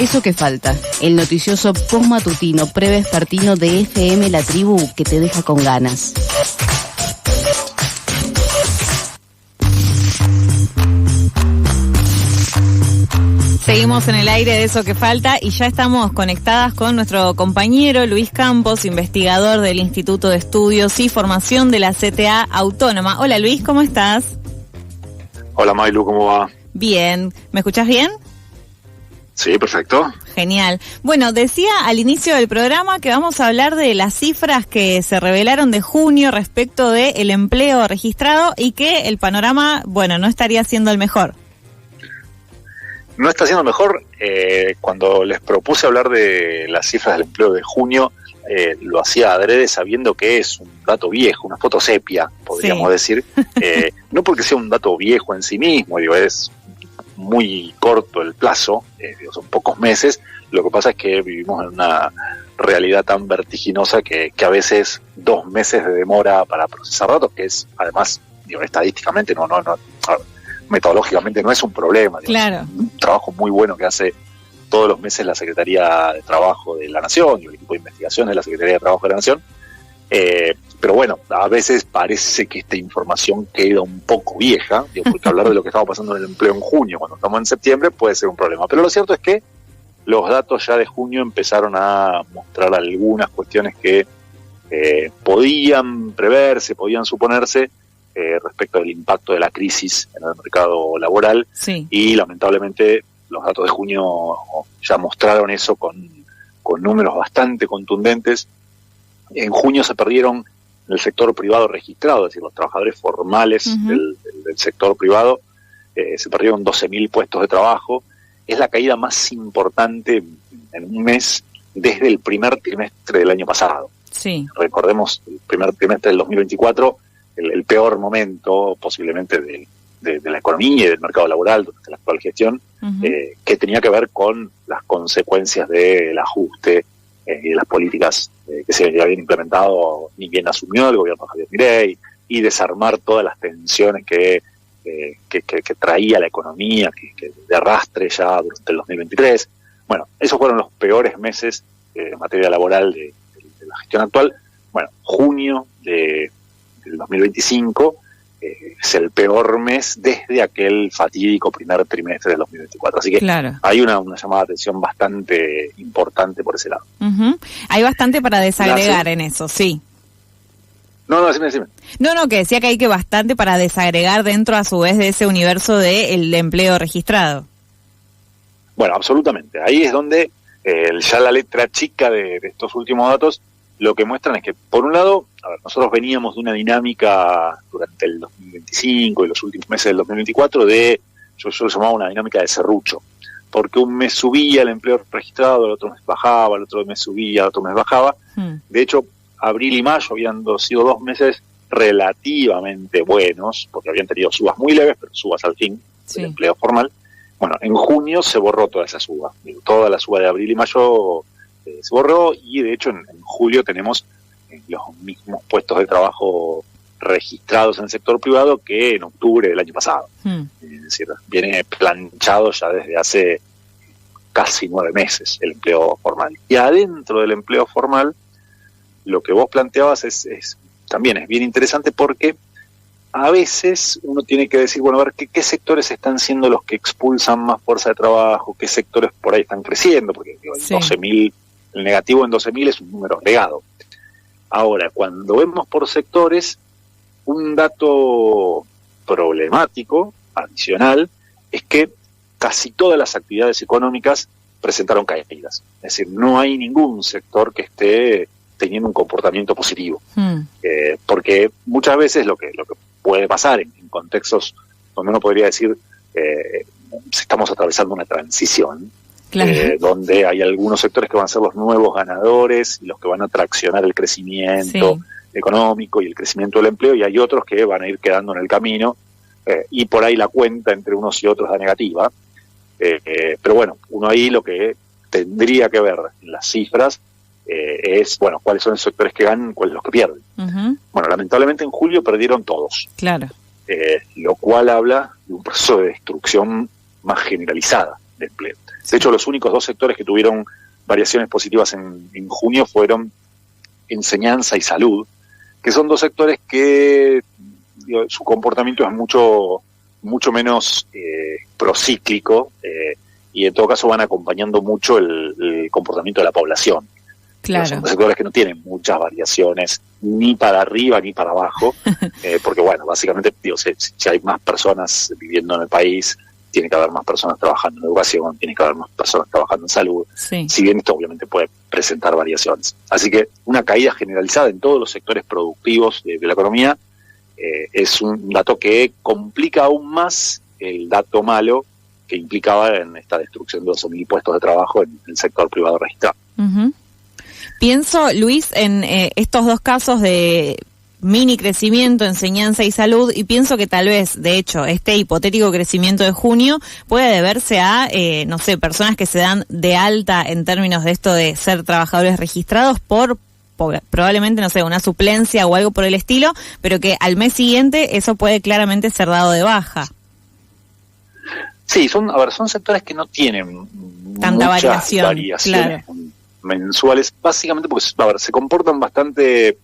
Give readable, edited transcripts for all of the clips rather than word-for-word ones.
Eso que falta, el noticioso postmatutino prevespertino de FM La Tribu que te deja con ganas. Seguimos en el aire de Eso que falta y ya estamos conectadas con nuestro compañero Luis Campos, investigador del Instituto de Estudios y Formación de la CTA Autónoma. Hola Luis, ¿cómo estás? Hola Mailu, ¿cómo va? Bien, ¿me escuchás bien? Sí, perfecto. Genial. Bueno, decía al inicio del programa que vamos a hablar de las cifras que se revelaron de junio respecto del empleo registrado y que el panorama, bueno, no estaría siendo el mejor. No está siendo mejor. Cuando les propuse hablar de las cifras del empleo de junio, lo hacía adrede sabiendo que es un dato viejo, una foto sepia, podríamos decir. No porque sea un dato viejo en sí mismo, digo, es muy corto el plazo, son pocos meses. Lo que pasa es que vivimos en una realidad tan vertiginosa que a veces 2 meses de demora para procesar datos, que es, además, digo, estadísticamente, metodológicamente no es un problema. Digo, claro. Es un trabajo muy bueno que hace todos los meses la Secretaría de Trabajo de la Nación y el equipo de investigación de la Secretaría de Trabajo de la Nación. Pero bueno, a veces parece que esta información queda un poco vieja, digo, porque hablar de lo que estaba pasando en el empleo en junio, cuando estamos en septiembre, puede ser un problema. Pero lo cierto es que los datos ya de junio empezaron a mostrar algunas cuestiones que podían preverse, podían suponerse respecto del impacto de la crisis en el mercado laboral. Sí. Y lamentablemente los datos de junio ya mostraron eso con números bastante contundentes. En junio se perdieron en el sector privado registrado, es decir, los trabajadores formales del sector privado, se perdieron 12.000 puestos de trabajo. Es la caída más importante en un mes desde el primer trimestre del año pasado. Sí. Recordemos, el primer trimestre del 2024, el peor momento posiblemente de la economía y del mercado laboral durante la actual gestión, que tenía que ver con las consecuencias del ajuste y de las políticas que se habían implementado, ni bien asumió el gobierno de Javier Milei, y desarmar todas las tensiones que traía la economía, que de arrastre ya durante el 2023. Bueno, esos fueron los peores meses en materia laboral de la gestión actual. Bueno, junio del 2025 es el peor mes desde aquel fatídico primer trimestre del 2024. Así que claro, hay una llamada de atención bastante importante por ese lado. Hay bastante para desagregar en eso, sí. No, decime. No, que decía que hay bastante para desagregar dentro a su vez de ese universo del empleo registrado. Bueno, absolutamente. Ahí es donde ya la letra chica de estos últimos datos lo que muestran es que, por un lado, nosotros veníamos de una dinámica durante el 2025 y los últimos meses del 2024 yo lo llamaba una dinámica de serrucho, porque un mes subía el empleo registrado, el otro mes bajaba, el otro mes subía, el otro mes bajaba. De hecho, abril y mayo habían sido 2 meses relativamente buenos, porque habían tenido subas muy leves, pero subas al fin del empleo formal. Bueno, en junio se borró toda esa suba. Toda la suba de abril y mayo se borró, y de hecho en julio tenemos los mismos puestos de trabajo registrados en el sector privado que en octubre del año pasado. Es decir, viene planchado ya desde hace casi 9 meses el empleo formal. Y adentro del empleo formal, lo que vos planteabas también es bien interesante, porque a veces uno tiene que decir, bueno, a ver qué sectores están siendo los que expulsan más fuerza de trabajo, qué sectores por ahí están creciendo, porque digo, el 12.000, el negativo en 12.000 es un número agregado. Ahora, cuando vemos por sectores, un dato problemático, adicional, es que casi todas las actividades económicas presentaron caídas. Es decir, no hay ningún sector que esté teniendo un comportamiento positivo. Porque muchas veces lo que puede pasar en contextos donde uno podría decir estamos atravesando una transición, donde hay algunos sectores que van a ser los nuevos ganadores y los que van a traccionar el crecimiento económico y el crecimiento del empleo, y hay otros que van a ir quedando en el camino, y por ahí la cuenta entre unos y otros da negativa. Pero bueno, uno ahí lo que tendría que ver en las cifras es, bueno, cuáles son los sectores que ganan, cuáles los que pierden. Bueno, lamentablemente en julio perdieron todos. Lo cual habla de un proceso de destrucción más generalizada de empleo. De hecho, los únicos 2 sectores que tuvieron variaciones positivas en junio fueron enseñanza y salud, que son 2 sectores que su comportamiento es mucho menos procíclico, y en todo caso van acompañando mucho el comportamiento de la población. Claro. Son sectores que no tienen muchas variaciones ni para arriba ni para abajo, porque bueno, básicamente si hay más personas viviendo en el país, tiene que haber más personas trabajando en educación, tiene que haber más personas trabajando en salud, sí. Si bien esto obviamente puede presentar variaciones. Así que una caída generalizada en todos los sectores productivos de la economía es un dato que complica aún más el dato malo que implicaba en esta destrucción de 12.000 puestos de trabajo en el sector privado registrado. Uh-huh. Pienso, Luis, en estos 2 casos de mini crecimiento, enseñanza y salud, y pienso que tal vez, de hecho, este hipotético crecimiento de junio puede deberse a, no sé, personas que se dan de alta en términos de esto de ser trabajadores registrados por probablemente, no sé, una suplencia o algo por el estilo, pero que al mes siguiente eso puede claramente ser dado de baja. Sí, son sectores que no tienen tanta muchas variaciones claro. mensuales, básicamente porque se comportan bastante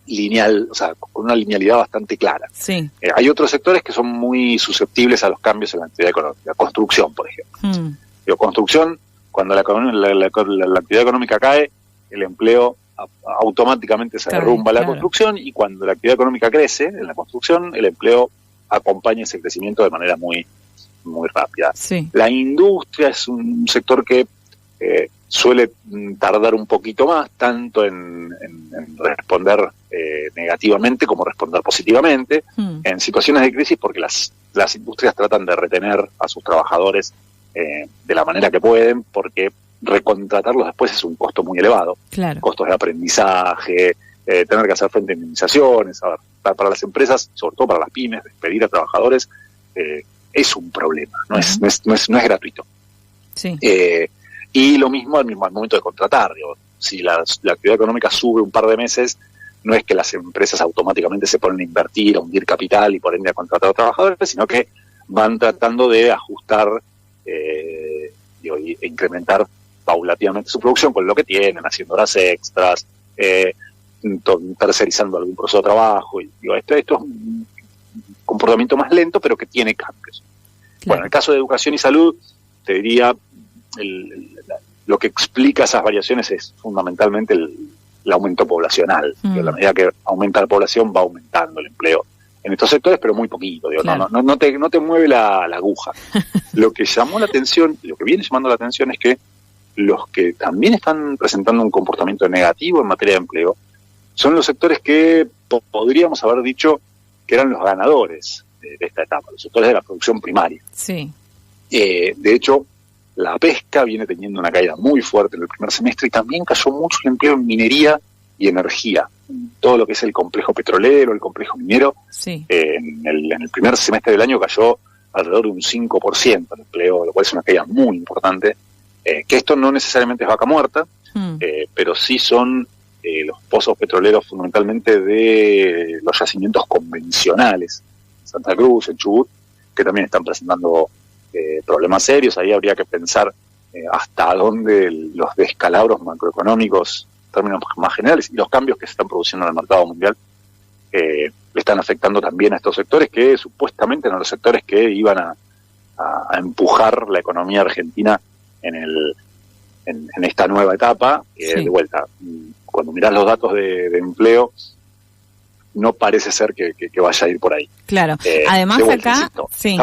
lineal, o sea, con una linealidad bastante clara. Sí. Hay otros sectores que son muy susceptibles a los cambios en la actividad económica. Construcción, por ejemplo. Construcción, cuando la actividad económica cae, el empleo automáticamente se derrumba la construcción, y cuando la actividad económica crece en la construcción, el empleo acompaña ese crecimiento de manera muy rápida. Sí. La industria es un sector que suele tardar un poquito más, tanto en responder negativamente como responder positivamente en situaciones de crisis, porque las industrias tratan de retener a sus trabajadores de la manera que pueden, porque recontratarlos después es un costo muy elevado. Claro. Costos de aprendizaje, tener que hacer frente a indemnizaciones. A ver, para las empresas, sobre todo para las pymes, despedir a trabajadores es un problema, no es gratuito. Sí. Y lo mismo al momento de contratar. Si la actividad económica sube un par de meses, no es que las empresas automáticamente se ponen a invertir, a hundir capital y por ende a contratar a trabajadores, sino que van tratando de ajustar e incrementar paulatinamente su producción con lo que tienen, haciendo horas extras, tercerizando algún proceso de trabajo. Esto es un comportamiento más lento, pero que tiene cambios. Claro. Bueno, en el caso de educación y salud, te diría, lo que explica esas variaciones es fundamentalmente el aumento poblacional. A medida que aumenta la población, va aumentando el empleo en estos sectores, pero muy poquito. Claro. No te mueve la aguja. Lo que llamó la atención, lo que viene llamando la atención es que los que también están presentando un comportamiento negativo en materia de empleo son los sectores que podríamos haber dicho que eran los ganadores de esta etapa, los sectores de la producción primaria. Sí. De hecho, la pesca viene teniendo una caída muy fuerte en el primer semestre, y también cayó mucho el empleo en minería y energía. Todo lo que es el complejo petrolero, el complejo minero, sí. En el primer semestre del año cayó alrededor de un 5% el empleo, lo cual es una caída muy importante. Que esto no necesariamente es vaca muerta, pero sí son los pozos petroleros fundamentalmente de los yacimientos convencionales, Santa Cruz, en Chubut, que también están presentando problemas serios. Ahí habría que pensar hasta dónde los descalabros macroeconómicos, en términos más generales, y los cambios que se están produciendo en el mercado mundial, le están afectando también a estos sectores que supuestamente eran los sectores que iban a empujar la economía argentina en esta nueva etapa. Sí. De vuelta, cuando mirás los datos de empleo, no parece ser que vaya a ir por ahí. Claro. Además vuelta, acá, insisto, sí.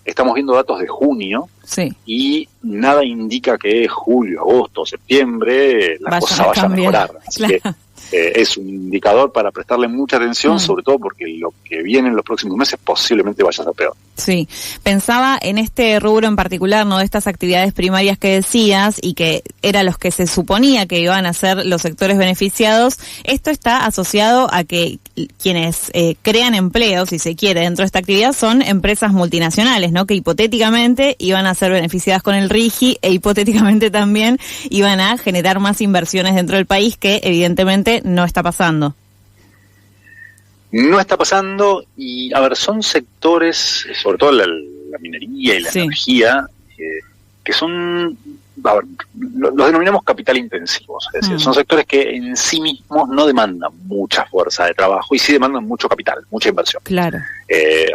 Estamos viendo datos de junio, sí. Y nada indica que julio, agosto, septiembre la cosa vaya a mejorar. Así claro. que es un indicador para prestarle mucha atención, sobre todo porque lo que viene en los próximos meses posiblemente vaya a ser peor. Sí, pensaba en este rubro en particular, ¿no? De estas actividades primarias que decías y que eran los que se suponía que iban a ser los sectores beneficiados. Esto está asociado a que quienes crean empleos, si se quiere, dentro de esta actividad son empresas multinacionales, ¿no? Que hipotéticamente iban a ser beneficiadas con el RIGI e hipotéticamente también iban a generar más inversiones dentro del país, que evidentemente no está pasando. No está pasando, y a ver, son sectores, sobre todo la minería y la energía, que son, a ver, los denominamos capital intensivos, es decir, son sectores que en sí mismos no demandan mucha fuerza de trabajo y sí demandan mucho capital, mucha inversión. Claro.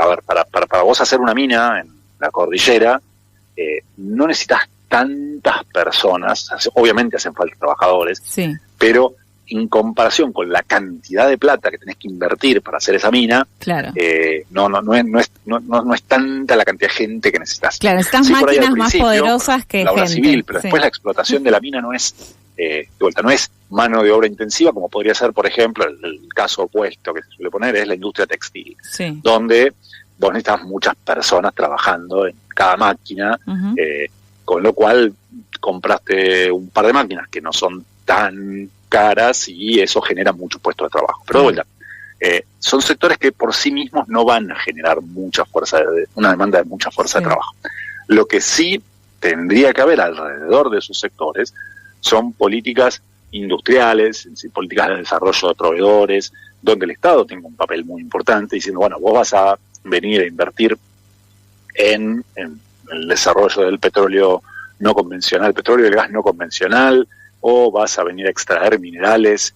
A ver, para vos hacer una mina en la cordillera, no necesitas tantas personas, obviamente hacen falta trabajadores, sí, pero en comparación con la cantidad de plata que tenés que invertir para hacer esa mina, claro. No es tanta la cantidad de gente que necesitas. Claro, necesitas máquinas más poderosas que la obra gente. civil, pero después la explotación de la mina no es, de vuelta, no es mano de obra intensiva, como podría ser, por ejemplo, el caso opuesto que se suele poner es la industria textil, sí, donde vos necesitas muchas personas trabajando en cada máquina, con lo cual compraste un par de máquinas que no son tan caras y eso genera muchos puestos de trabajo. Pero de vuelta, son sectores que por sí mismos no van a generar mucha fuerza, una demanda de mucha fuerza de trabajo. Lo que sí tendría que haber alrededor de esos sectores son políticas industriales, políticas de desarrollo de proveedores, donde el Estado tenga un papel muy importante, diciendo, bueno, vos vas a venir a invertir en el desarrollo del petróleo no convencional, petróleo y el gas no convencional, o vas a venir a extraer minerales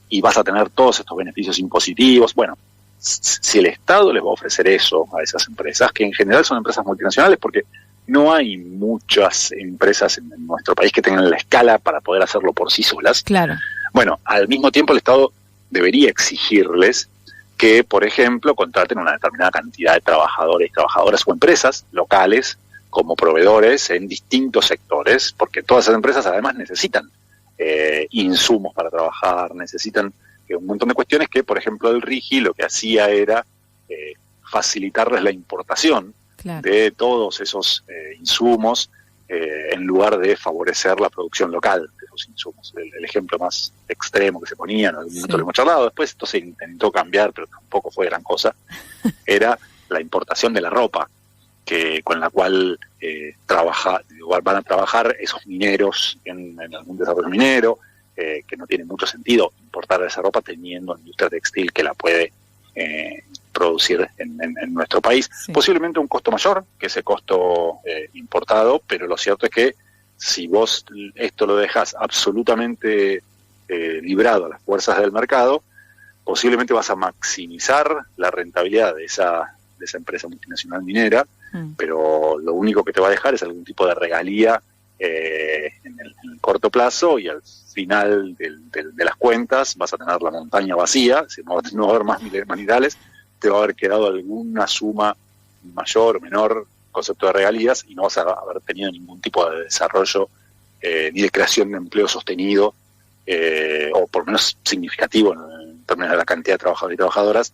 y vas a tener todos estos beneficios impositivos. Bueno, si el Estado les va a ofrecer eso a esas empresas, que en general son empresas multinacionales, porque no hay muchas empresas en nuestro país que tengan la escala para poder hacerlo por sí solas. Claro. Bueno, al mismo tiempo el Estado debería exigirles que, por ejemplo, contraten una determinada cantidad de trabajadores y trabajadoras o empresas locales como proveedores en distintos sectores, porque todas esas empresas además necesitan insumos para trabajar, necesitan un montón de cuestiones que, por ejemplo, el RIGI lo que hacía era facilitarles la importación de todos esos insumos en lugar de favorecer la producción local de esos insumos. El ejemplo más extremo que se ponía, en algún momento lo hemos charlado, después esto se intentó cambiar, pero tampoco fue gran cosa, era la importación de la ropa, con la cual van a trabajar esos mineros en algún desarrollo minero, que no tiene mucho sentido importar esa ropa teniendo una industria textil que la puede producir en nuestro país. Sí. Posiblemente un costo mayor que ese costo importado, pero lo cierto es que si vos esto lo dejas absolutamente librado a las fuerzas del mercado, posiblemente vas a maximizar la rentabilidad de esa empresa multinacional minera, pero lo único que te va a dejar es algún tipo de regalía en el corto plazo, y al final de las cuentas vas a tener la montaña vacía, si no va a haber más minerales, te va a haber quedado alguna suma mayor o menor concepto de regalías y no vas a haber tenido ningún tipo de desarrollo ni de creación de empleo sostenido o por lo menos significativo en términos de la cantidad de trabajadores y trabajadoras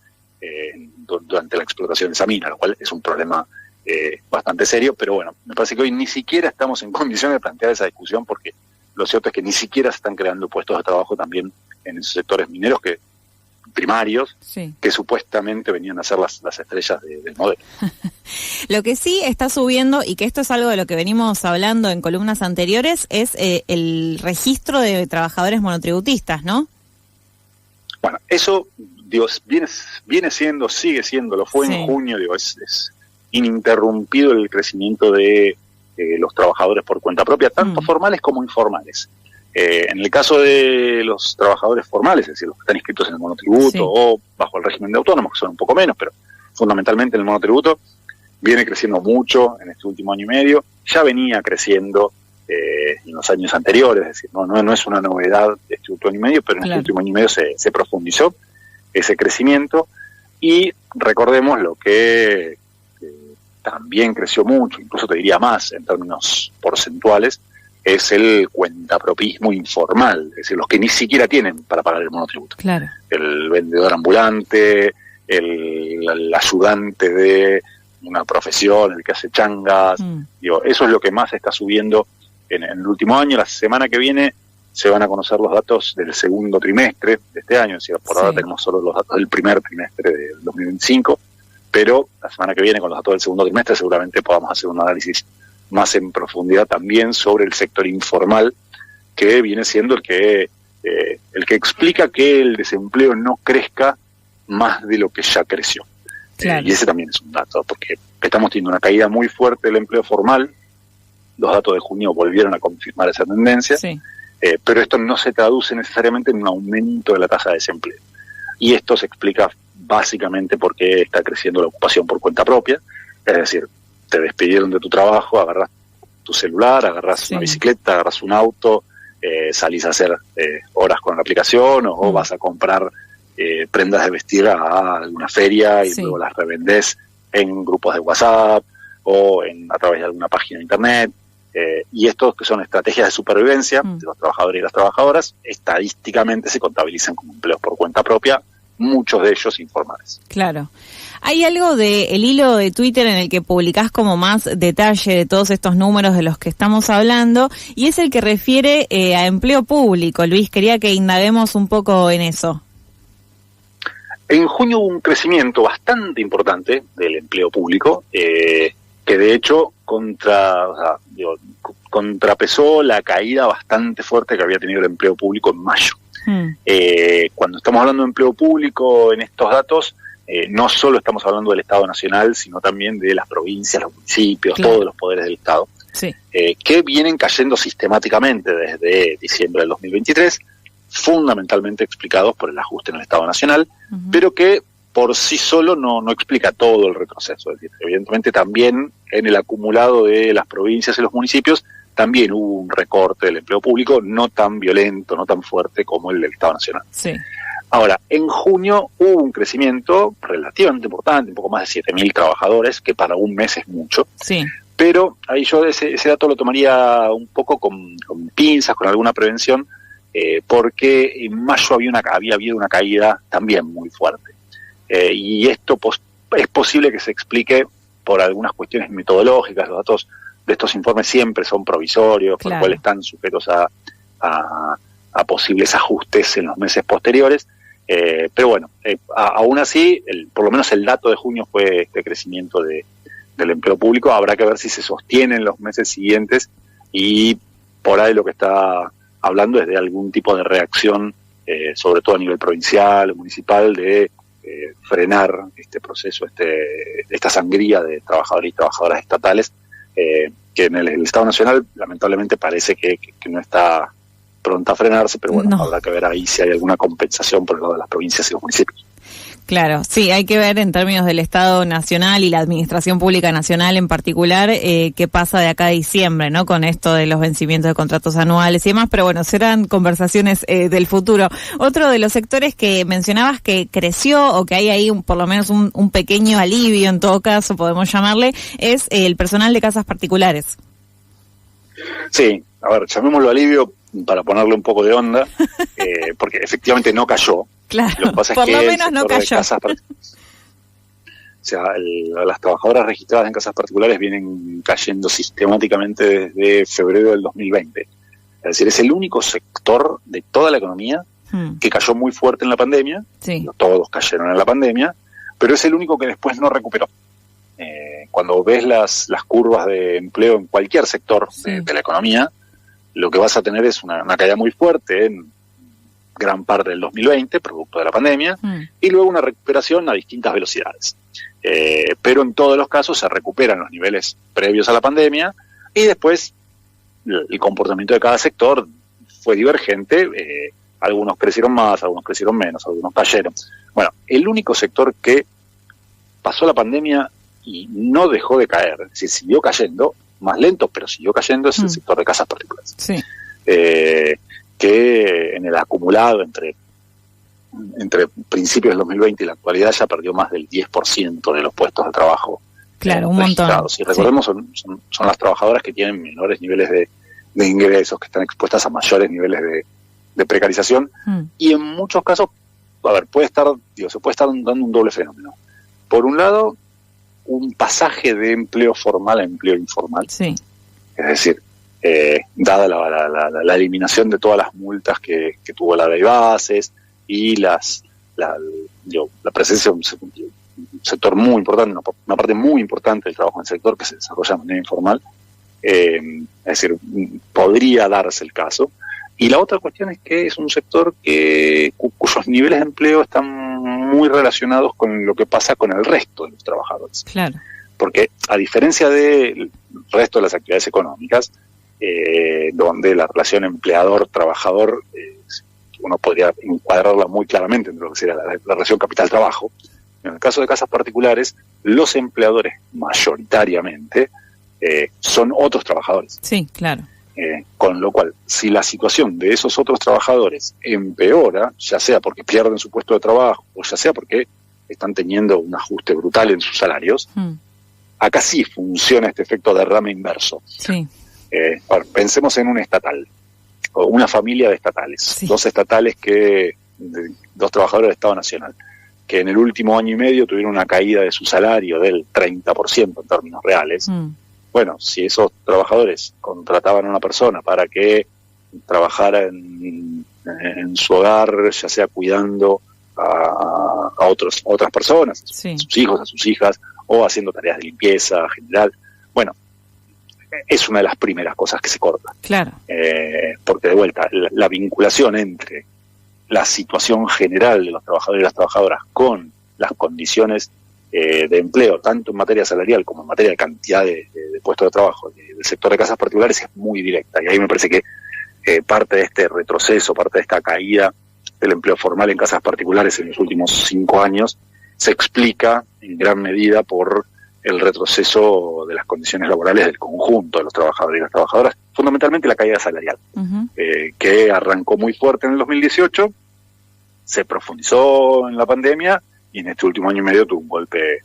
durante la explotación de esa mina, lo cual es un problema bastante serio, pero bueno, me parece que hoy ni siquiera estamos en condiciones de plantear esa discusión, porque lo cierto es que ni siquiera se están creando puestos de trabajo también en esos sectores mineros primarios, que supuestamente venían a ser las estrellas del modelo. Lo que sí está subiendo, y que esto es algo de lo que venimos hablando en columnas anteriores, es el registro de trabajadores monotributistas, ¿no? Bueno, eso, digo, viene siendo, sigue siendo, lo fue en junio, digo, es ininterrumpido el crecimiento de los trabajadores por cuenta propia, tanto formales como informales. En el caso de los trabajadores formales, es decir, los que están inscritos en el monotributo o bajo el régimen de autónomos, que son un poco menos, pero fundamentalmente el monotributo viene creciendo mucho en este último año y medio, ya venía creciendo en los años anteriores, es decir, no es una novedad de este último año y medio, pero en este último año y medio se profundizó ese crecimiento, y recordemos lo que también creció mucho, incluso te diría más en términos porcentuales, es el cuentapropismo informal, es decir, los que ni siquiera tienen para pagar el monotributo. Claro. El vendedor ambulante, el ayudante de una profesión, el que hace changas, digo, eso es lo que más está subiendo en el último año. La semana que viene se van a conocer los datos del segundo trimestre de este año, es decir, por ahora tenemos solo los datos del primer trimestre del 2025, pero la semana que viene con los datos del segundo trimestre seguramente podamos hacer un análisis más en profundidad también sobre el sector informal, que viene siendo el que explica que el desempleo no crezca más de lo que ya creció. Claro. Y ese también es un dato, porque estamos teniendo una caída muy fuerte del empleo formal, los datos de junio volvieron a confirmar esa tendencia, pero esto no se traduce necesariamente en un aumento de la tasa de desempleo. Y esto se explica básicamente por qué está creciendo la ocupación por cuenta propia, es decir, te despidieron de tu trabajo, agarrás tu celular, agarrás una bicicleta, agarrás un auto, salís a hacer horas con la aplicación o vas a comprar prendas de vestir a alguna feria y luego las revendés en grupos de WhatsApp o a través de alguna página de internet. Y estos que son estrategias de supervivencia de los trabajadores y las trabajadoras, estadísticamente se contabilizan como empleos por cuenta propia, muchos de ellos informales. Claro. Hay algo del hilo de Twitter en el que publicás como más detalle de todos estos números de los que estamos hablando, y es el que refiere a empleo público. Luis, quería que indaguemos un poco en eso. En junio hubo un crecimiento bastante importante del empleo público, que de hecho contrapesó la caída bastante fuerte que había tenido el empleo público en mayo. Cuando estamos hablando de empleo público en estos datos, no solo estamos hablando del Estado Nacional, sino también de las provincias, los municipios, todos los poderes del Estado, que vienen cayendo sistemáticamente desde diciembre del 2023, fundamentalmente explicados por el ajuste en el Estado Nacional, pero que por sí solo no explica todo el retroceso. Es decir, evidentemente también en el acumulado de las provincias y los municipios también hubo un recorte del empleo público, no tan violento, no tan fuerte como el del Estado Nacional. Ahora, en junio hubo un crecimiento relativamente importante, un poco más de 7.000 trabajadores, que para un mes es mucho. Pero ahí yo ese dato lo tomaría un poco con pinzas, con alguna prevención, porque en mayo había habido una caída también muy fuerte. Y esto es posible que se explique por algunas cuestiones metodológicas. Los datos de estos informes siempre son provisorios, por lo cual están sujetos a posibles ajustes en los meses posteriores. Pero bueno, aún así, por lo menos el dato de junio fue este crecimiento del empleo público. Habrá que ver si se sostiene en los meses siguientes, y por ahí lo que está hablando es de algún tipo de reacción, sobre todo a nivel provincial, municipal, de frenar este proceso, esta sangría de trabajadores y trabajadoras estatales, que en el Estado Nacional lamentablemente parece que no está pronta a frenarse, pero bueno, habrá que ver ahí si hay alguna compensación por el lado de las provincias y los municipios. Claro, sí, hay que ver en términos del Estado Nacional y la Administración Pública Nacional en particular, qué pasa de acá a diciembre, ¿no? Con esto de los vencimientos de contratos anuales y demás, pero bueno, serán conversaciones del futuro. Otro de los sectores que mencionabas que creció, o que hay ahí por lo menos un pequeño alivio, en todo caso podemos llamarle, es el personal de casas particulares. Sí, a ver, llamémoslo alivio para ponerle un poco de onda, porque efectivamente no cayó. Claro, lo que pasa por es que lo menos no cayó. O sea, las trabajadoras registradas en casas particulares vienen cayendo sistemáticamente desde febrero del 2020. Es decir, es el único sector de toda la economía que cayó muy fuerte en la pandemia. No todos cayeron en la pandemia, pero es el único que después no recuperó. Cuando ves las curvas de empleo en cualquier sector de la economía, lo que vas a tener es una caída muy fuerte en gran parte del 2020, producto de la pandemia, y luego una recuperación a distintas velocidades. Pero en todos los casos se recuperan los niveles previos a la pandemia, y después el comportamiento de cada sector fue divergente. Algunos crecieron más, algunos crecieron menos, algunos cayeron. Bueno, el único sector que pasó la pandemia y no dejó de caer, es decir, siguió cayendo, más lento, pero siguió cayendo, es el sector de casas particulares. Que en el acumulado entre principios del 2020 y la actualidad ya perdió más del 10% de los puestos de trabajo. Claro, un montón. Y recordemos, son las trabajadoras que tienen menores niveles de ingresos, que están expuestas a mayores niveles de precarización, y en muchos casos, a ver, se puede estar dando un doble fenómeno. Por un lado, un pasaje de empleo formal a empleo informal. Es decir, dada la eliminación de todas las multas que tuvo la ley bases y la presencia de un sector muy importante, una parte muy importante del trabajo en el sector que se desarrolla de manera informal, es decir, podría darse el caso. Y la otra cuestión es que es un sector cuyos niveles de empleo están muy relacionados con lo que pasa con el resto de los trabajadores. porque a diferencia del resto de las actividades económicas, donde la relación empleador-trabajador, uno podría encuadrarla muy claramente entre lo que sería la relación capital-trabajo, en el caso de casas particulares, los empleadores mayoritariamente son otros trabajadores. Sí, claro. Con lo cual, si la situación de esos otros trabajadores empeora, ya sea porque pierden su puesto de trabajo o ya sea porque están teniendo un ajuste brutal en sus salarios, acá sí funciona este efecto derrame inverso. Sí. Bueno, pensemos en un estatal, o una familia de estatales, sí. Dos estatales dos trabajadores del Estado Nacional, que en el último año y medio tuvieron una caída de su salario del 30% en términos reales. Bueno, si esos trabajadores contrataban a una persona para que trabajara en su hogar, ya sea cuidando a otras personas, sí. a sus hijos, a sus hijas, o haciendo tareas de limpieza general, bueno, es una de las primeras cosas que se corta. Claro. Porque de vuelta, la vinculación entre la situación general de los trabajadores y las trabajadoras con las condiciones de empleo, tanto en materia salarial como en materia de cantidad de puestos de trabajo del sector de casas particulares, es muy directa. Y ahí me parece que parte de este retroceso, parte de esta caída del empleo formal en casas particulares en los últimos 5 años, se explica en gran medida por el retroceso de las condiciones laborales del conjunto de los trabajadores y las trabajadoras, fundamentalmente la caída salarial, que arrancó muy fuerte en el 2018, se profundizó en la pandemia y en este último año y medio tuvo un golpe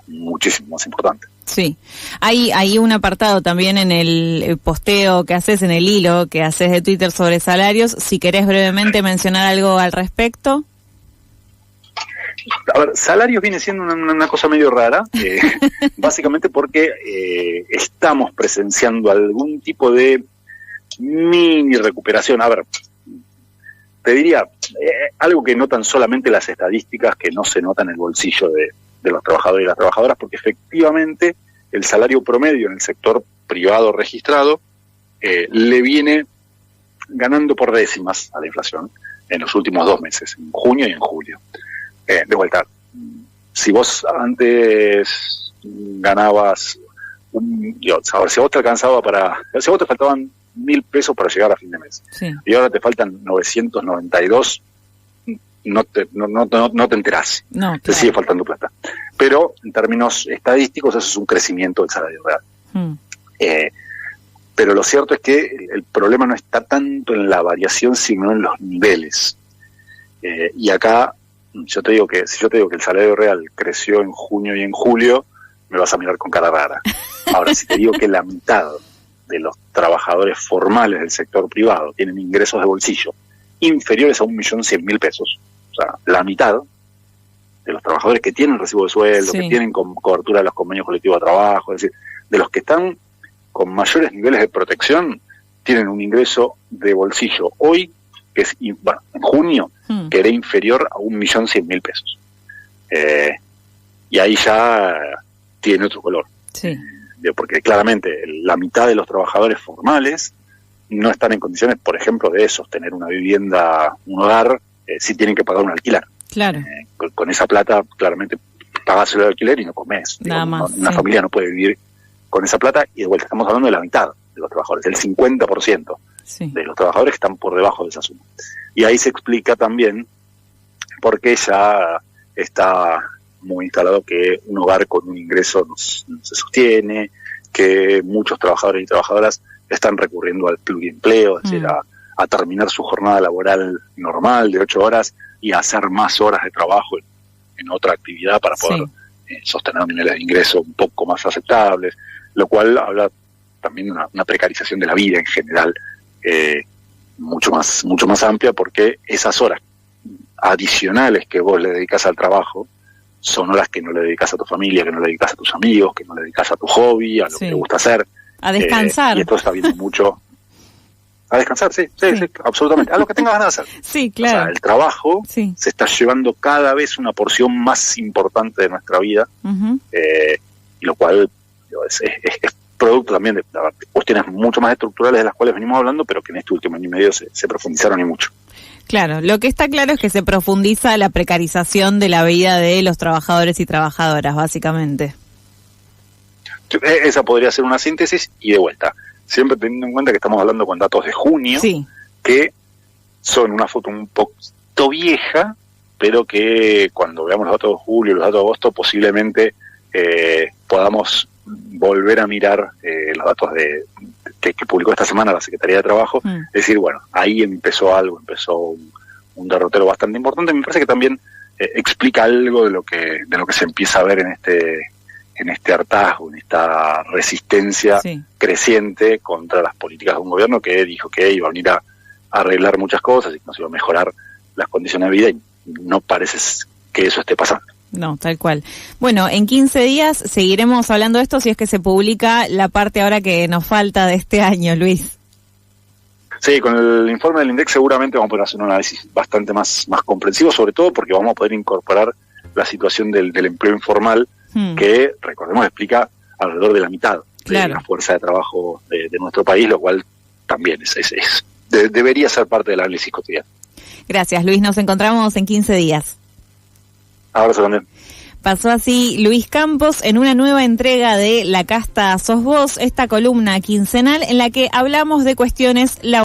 muchísimo más importante. Sí, hay un apartado también en el posteo que haces, en el hilo que haces de Twitter sobre salarios. Si querés brevemente mencionar algo al respecto. A ver, salarios viene siendo una cosa medio rara, básicamente porque estamos presenciando algún tipo de mini recuperación. A ver, te diría, algo que notan solamente las estadísticas, que no se nota en el bolsillo de los trabajadores y las trabajadoras, porque efectivamente el salario promedio en el sector privado registrado le viene ganando por décimas a la inflación en los últimos 2 meses, en junio y en julio. De vuelta, si vos antes ganabas si vos te alcanzaba si vos te faltaban 1.000 pesos para llegar a fin de mes, sí, y ahora te faltan 992, no te enterás, no, claro, te sigue faltando plata. Pero en términos estadísticos eso es un crecimiento del salario real. Pero lo cierto es que el problema no está tanto en la variación, sino en los niveles. Y acá, si yo te digo que el salario real creció en junio y en julio, me vas a mirar con cara rara. Ahora, si te digo que la mitad de los trabajadores formales del sector privado tienen ingresos de bolsillo inferiores a 1.100.000 pesos, o sea, la mitad de los trabajadores que tienen recibo de sueldo, sí, que tienen cobertura de los convenios colectivos de trabajo, es decir, de los que están con mayores niveles de protección, tienen un ingreso de bolsillo hoy, que es, bueno, en junio, que era inferior a 1.100.000 pesos. Y ahí ya tiene otro color. Sí. Porque claramente la mitad de los trabajadores formales no están en condiciones, por ejemplo, de sostener una vivienda, un hogar, si tienen que pagar un alquiler. Claro. Con esa plata, claramente, pagás el alquiler y no comés. Nada más. Una familia no puede vivir con esa plata, y de vuelta estamos hablando de la mitad de los trabajadores, el 50% de los trabajadores que están por debajo de esa suma. Y ahí se explica también por qué ya está muy instalado que un hogar con un ingreso no se sostiene, que muchos trabajadores y trabajadoras están recurriendo al pluriempleo, es decir, a terminar su jornada laboral normal de 8 horas y a hacer más horas de trabajo en otra actividad para poder sostener niveles de ingreso un poco más aceptables, lo cual habla también de una precarización de la vida en general, mucho más amplia, porque esas horas adicionales que vos le dedicás al trabajo son horas que no le dedicás a tu familia, que no le dedicás a tus amigos, que no le dedicás a tu hobby, a lo que te gusta hacer. A descansar. Y esto está viendo mucho. A descansar, sí, absolutamente. A lo que tengas ganas de hacer. Sí, claro. O sea, el trabajo se está llevando cada vez una porción más importante de nuestra vida, y lo cual es producto también de cuestiones mucho más estructurales de las cuales venimos hablando, pero que en este último año y medio se profundizaron y mucho. Claro, lo que está claro es que se profundiza la precarización de la vida de los trabajadores y trabajadoras, básicamente. Esa podría ser una síntesis y de vuelta. Siempre teniendo en cuenta que estamos hablando con datos de junio, sí, que son una foto un poquito vieja, pero que cuando veamos los datos de julio y los datos de agosto posiblemente podamos volver a mirar los datos que publicó esta semana la Secretaría de Trabajo, decir, bueno, ahí empezó algo, empezó un derrotero bastante importante. Me parece que también explica algo de lo que se empieza a ver en este hartazgo, en esta resistencia creciente contra las políticas de un gobierno que dijo que iba a venir a arreglar muchas cosas y que nos iba a mejorar las condiciones de vida, y no parece que eso esté pasando. No, tal cual. Bueno, en 15 días seguiremos hablando de esto si es que se publica la parte ahora que nos falta de este año, Luis. Sí, con el informe del INDEC seguramente vamos a poder hacer un análisis bastante más comprensivo, sobre todo porque vamos a poder incorporar la situación del empleo informal, que, recordemos, explica alrededor de la mitad de la fuerza de trabajo de nuestro país, lo cual también debería ser parte del análisis cotidiano. Gracias, Luis. Nos encontramos en 15 días. Abrazo también. Pasó así Luis Campos en una nueva entrega de La Casta Sos Vos, esta columna quincenal en la que hablamos de cuestiones laborales.